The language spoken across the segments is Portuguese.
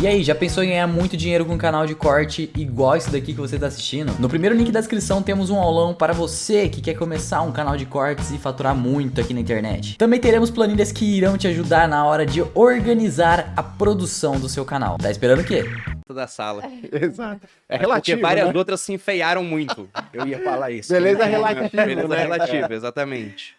E aí, já pensou em ganhar muito dinheiro com um canal de corte igual esse daqui que você está assistindo? No primeiro link da descrição temos um aulão para você que quer começar um canal de cortes e faturar muito aqui na internet. Também teremos planilhas que irão te ajudar na hora de organizar a produção do seu canal. Tá esperando o quê? Da sala. Exato. É relativo, Porque várias né? outras se enfeiaram muito. Eu ia falar isso. Beleza relativa, Beleza né? relativa, exatamente.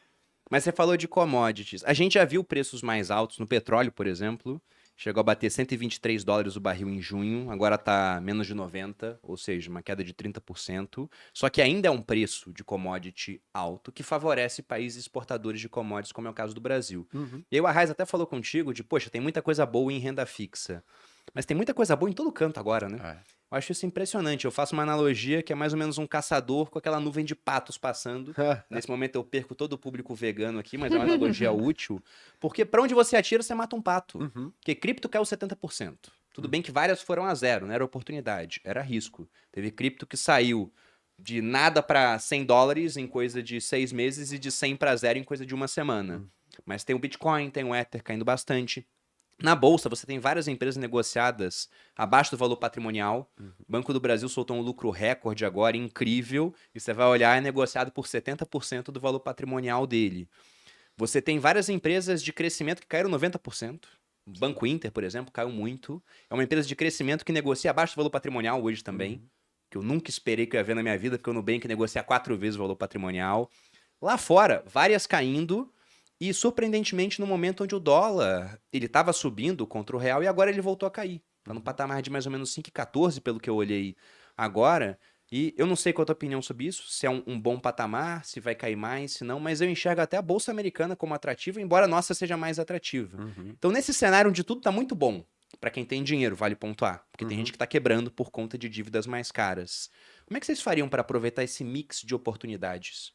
Mas você falou de commodities. A gente já viu preços mais altos no petróleo, por exemplo. Chegou a bater $123 o barril em junho, agora tá menos de 90, ou seja, uma queda de 30%. Só que ainda é um preço de commodity alto que favorece países exportadores de commodities, como é o caso do Brasil. E aí o Arraiz até falou contigo de, poxa, tem muita coisa boa em renda fixa. Mas tem muita coisa boa em todo canto agora, né? Eu acho isso impressionante. Eu faço uma analogia que é mais ou menos um caçador com aquela nuvem de patos passando. Nesse momento eu perco todo o público vegano aqui, mas é uma analogia útil. Porque pra onde você atira, você mata um pato. Porque cripto caiu 70%. Tudo bem que várias foram a zero, não era oportunidade, era risco. Teve cripto que saiu de nada pra $100 em coisa de 6 meses e de 100 pra zero em coisa de uma semana. Mas tem o Bitcoin, tem o Ether caindo bastante. Na bolsa, você tem várias empresas negociadas abaixo do valor patrimonial. O Banco do Brasil soltou um lucro recorde agora, incrível. E você vai olhar, é negociado por 70% do valor patrimonial dele. Você tem várias empresas de crescimento que caíram 90%. O Banco Inter, por exemplo, caiu muito. É uma empresa de crescimento que negocia abaixo do valor patrimonial hoje também. Que eu nunca esperei que eu ia ver na minha vida, porque o Nubank negocia 4 vezes o valor patrimonial. Lá fora, várias caindo. E, surpreendentemente, no momento onde o dólar ele estava subindo contra o real e agora ele voltou a cair. Está no patamar de mais ou menos 5,14, pelo que eu olhei agora. E eu não sei qual a tua opinião sobre isso, se é um bom patamar, se vai cair mais, se não, mas eu enxergo até a Bolsa Americana como atrativa, embora a nossa seja mais atrativa. Então, nesse cenário onde tudo está muito bom, para quem tem dinheiro, vale pontuar, porque tem gente que está quebrando por conta de dívidas mais caras. Como é que vocês fariam para aproveitar esse mix de oportunidades?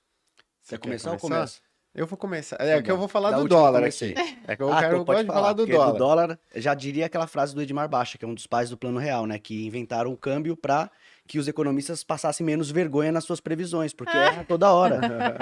Você Quer começar ou começa? Eu vou começar. É que eu vou falar Da do última eu dólar comecei. aqui. É que eu então gosto de falar do porque dólar. do dólar, já diria aquela frase do Edmar Baixa, que é um dos pais do Plano Real, né? Que inventaram o câmbio para que os economistas passassem menos vergonha nas suas previsões, porque erra toda hora.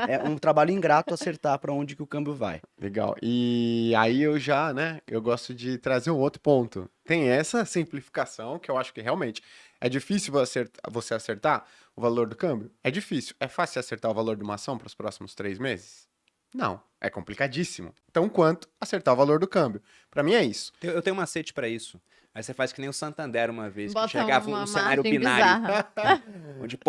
É um trabalho ingrato acertar para onde que o câmbio vai. Legal. E aí eu gosto de trazer um outro ponto. Tem essa simplificação que eu acho que realmente é difícil você acertar o valor do câmbio? É difícil. É fácil acertar o valor de uma ação para os próximos 3 meses? Não. É complicadíssimo. Então, quanto acertar o valor do câmbio? Para mim é isso. Eu tenho um macete pra isso. Aí você faz que nem o Santander uma vez, que Bota chegava uma um cenário margem binário. bizarra. Onde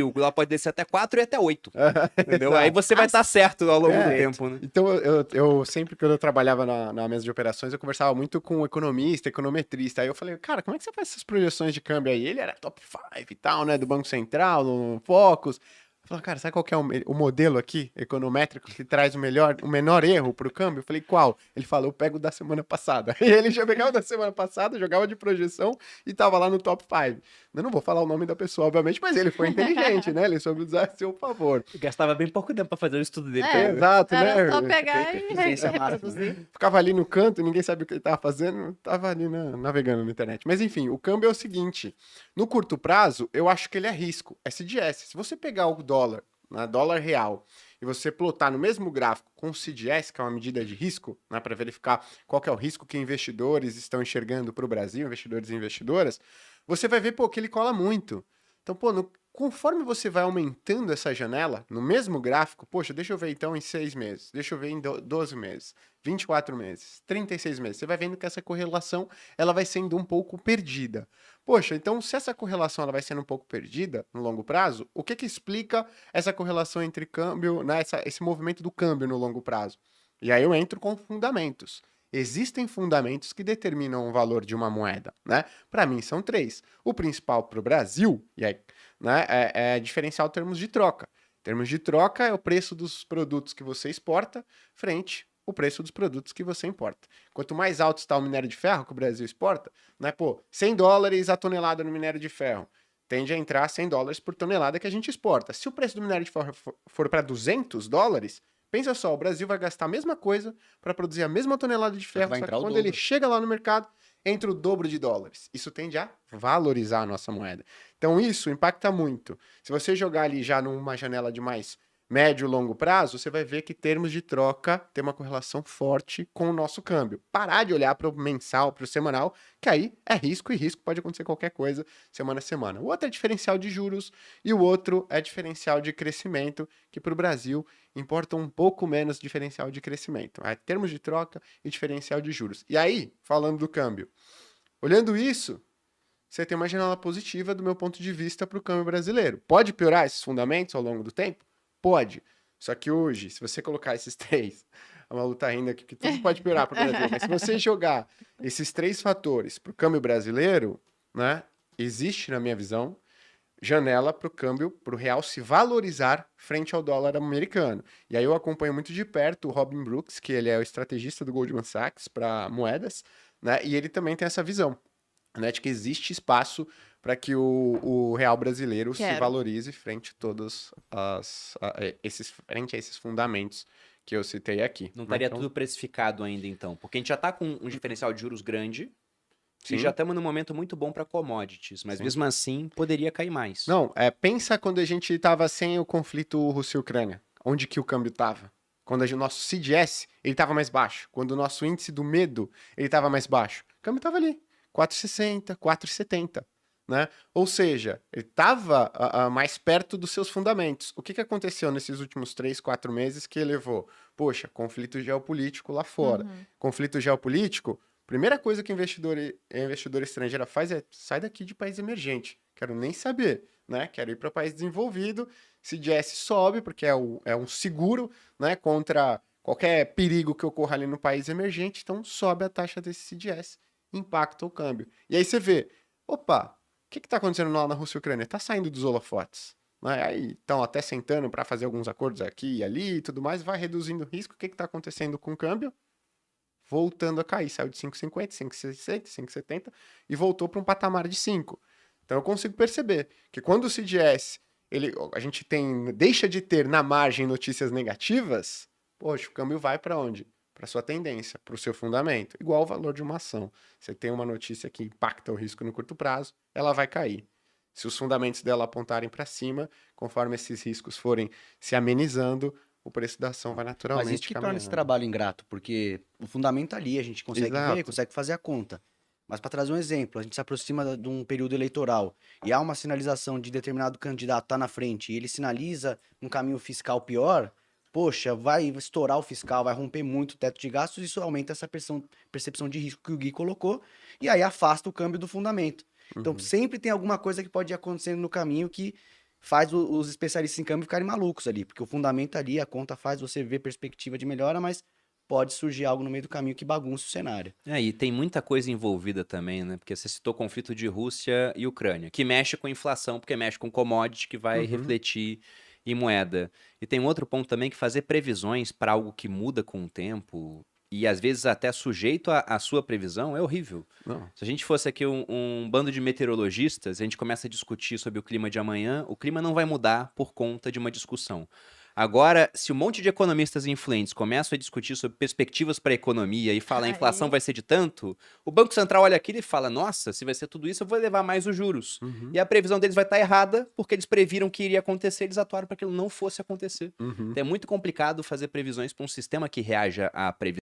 o dólar pode descer até 4 e até 8. Entendeu? Exato. Aí você vai estar certo ao longo do É. tempo, né? Então, eu sempre, quando eu trabalhava na mesa de operações, eu conversava muito com um economista, econometrista. Aí eu falei, cara, como é que você faz essas projeções de câmbio aí? Ele era top 5 e tal, né, do Banco Central, no Focus. Eu falei, cara, sabe qual que é o modelo aqui, econométrico, que traz o menor erro pro câmbio? Eu falei, qual? Ele falou, eu pego da semana passada. E ele já pegava da semana passada, jogava de projeção e tava lá no top 5. Eu não vou falar o nome da pessoa, obviamente, mas ele foi inteligente, né? Ele soube usar a seu favor. Gastava bem pouco tempo pra fazer o estudo dele. É. Exato, né? Era só pegar e Eficiência máxima, reproduzir. Ficava ali no canto, ninguém sabia o que ele tava fazendo, tava ali navegando na internet. Mas enfim, o câmbio é o seguinte, no curto prazo, eu acho que ele é risco, SDS. Se você pegar o dólar, né, dólar real, e você plotar no mesmo gráfico com o CDS, que é uma medida de risco, né, para verificar qual que é o risco que investidores estão enxergando para o Brasil, investidores e investidoras, você vai ver, pô, que ele cola muito. Então, pô, conforme você vai aumentando essa janela, no mesmo gráfico, poxa, deixa eu ver então em 6 meses, deixa eu ver em 12 meses, 24 meses, 36 meses, você vai vendo que essa correlação, ela vai sendo um pouco perdida. Poxa, então se essa correlação ela vai sendo um pouco perdida no longo prazo, o que explica essa correlação entre câmbio, né, esse movimento do câmbio no longo prazo? E aí eu entro com fundamentos. Existem fundamentos que determinam o valor de uma moeda, né? Para mim são 3. O principal para o Brasil, e aí, né, é diferencial termos de troca. Termos de troca é o preço dos produtos que você exporta frente ao preço dos produtos que você importa. Quanto mais alto está o minério de ferro que o Brasil exporta, né, pô, $100 a tonelada no minério de ferro, tende a entrar $100 por tonelada que a gente exporta. Se o preço do minério de ferro for para $200, pensa só, o Brasil vai gastar a mesma coisa para produzir a mesma tonelada de ferro, vai só que entrar o quando dobro. ele chega lá no mercado, entra o dobro de dólares. Isso tende a valorizar a nossa moeda. Então isso impacta muito. Se você jogar ali já numa janela de mais médio e longo prazo, você vai ver que termos de troca tem uma correlação forte com o nosso câmbio. Parar de olhar para o mensal, para o semanal, que aí é risco e risco pode acontecer qualquer coisa semana a semana. O outro é diferencial de juros e o outro é diferencial de crescimento, que para o Brasil importa um pouco menos diferencial de crescimento. É termos de troca e diferencial de juros. E aí, falando do câmbio, olhando isso, você tem uma janela positiva do meu ponto de vista para o câmbio brasileiro. Pode piorar esses fundamentos ao longo do tempo? Pode. Só que hoje, se você colocar esses três, a Malu tá rindo aqui que tudo pode piorar para o Brasil, mas se você jogar esses três fatores para o câmbio brasileiro, né, existe, na minha visão, janela para o câmbio, para o real se valorizar frente ao dólar americano. E aí eu acompanho muito de perto o Robin Brooks, que ele é o estrategista do Goldman Sachs para moedas, né, e ele também tem essa visão, né, de que existe espaço para que o real brasileiro se valorize frente a todos frente a esses fundamentos que eu citei aqui. Não estaria tudo precificado ainda, então? Porque a gente já está com um diferencial de juros grande Sim. e já estamos num momento muito bom para commodities, mas mesmo assim poderia cair mais. Não, pensa quando a gente estava sem o conflito Rússia e Ucrânia, onde que o câmbio estava? Quando o nosso CDS ele estava mais baixo, quando o nosso índice do medo ele estava mais baixo, o câmbio estava ali, 4,60, 4,70. Né? Ou seja, ele estava mais perto dos seus fundamentos. O que aconteceu nesses últimos 3, 4 meses que elevou? Poxa, conflito geopolítico lá fora. Conflito geopolítico, primeira coisa que investidor estrangeiro faz é sai daqui de país emergente. Quero nem saber, né? Quero ir para país desenvolvido. CDS sobe, porque é um seguro, né, contra qualquer perigo que ocorra ali no país emergente. Então, sobe a taxa desse CDS, impacta o câmbio. E aí você vê, opa, o que está acontecendo lá na Rússia e Ucrânia? Está saindo dos holofotes. Né? Aí estão até sentando para fazer alguns acordos aqui e ali e tudo mais, vai reduzindo o risco. O que está acontecendo com o câmbio? Voltando a cair. Saiu de 5,50, 5,60, 5,70 e voltou para um patamar de 5. Então eu consigo perceber que quando o CDS a gente deixa de ter na margem notícias negativas, poxa, o câmbio vai para onde? Para sua tendência, para o seu fundamento. Igual o valor de uma ação. Você tem uma notícia que impacta o risco no curto prazo, ela vai cair. Se os fundamentos dela apontarem para cima, conforme esses riscos forem se amenizando, o preço da ação vai naturalmente Mas isso que torna caminhando. esse trabalho ingrato, porque o fundamento tá ali, a gente consegue Exato. ver, consegue fazer a conta. Mas para trazer um exemplo, a gente se aproxima de um período eleitoral e há uma sinalização de determinado candidato tá na frente e ele sinaliza um caminho fiscal pior, poxa, vai estourar o fiscal, vai romper muito o teto de gastos, isso aumenta essa percepção de risco que o Gui colocou, e aí afasta o câmbio do fundamento. Então, sempre tem alguma coisa que pode ir acontecendo no caminho que faz os especialistas em câmbio ficarem malucos ali, porque o fundamento ali, a conta faz você ver perspectiva de melhora, mas pode surgir algo no meio do caminho que bagunça o cenário. E tem muita coisa envolvida também, né? Porque você citou conflito de Rússia e Ucrânia, que mexe com inflação, porque mexe com commodity, que vai refletir em moeda. E tem um outro ponto também, que fazer previsões para algo que muda com o tempo e às vezes até sujeito à sua previsão é horrível. Não. Se a gente fosse aqui um bando de meteorologistas, a gente começa a discutir sobre o clima de amanhã, o clima não vai mudar por conta de uma discussão. Agora, se um monte de economistas influentes começam a discutir sobre perspectivas para a economia e falam a inflação vai ser de tanto, o Banco Central olha aquilo e fala, nossa, se vai ser tudo isso, eu vou levar mais os juros. E a previsão deles vai estar errada, porque eles previram que iria acontecer, eles atuaram para que aquilo não fosse acontecer. Então é muito complicado fazer previsões para um sistema que reaja à previsão.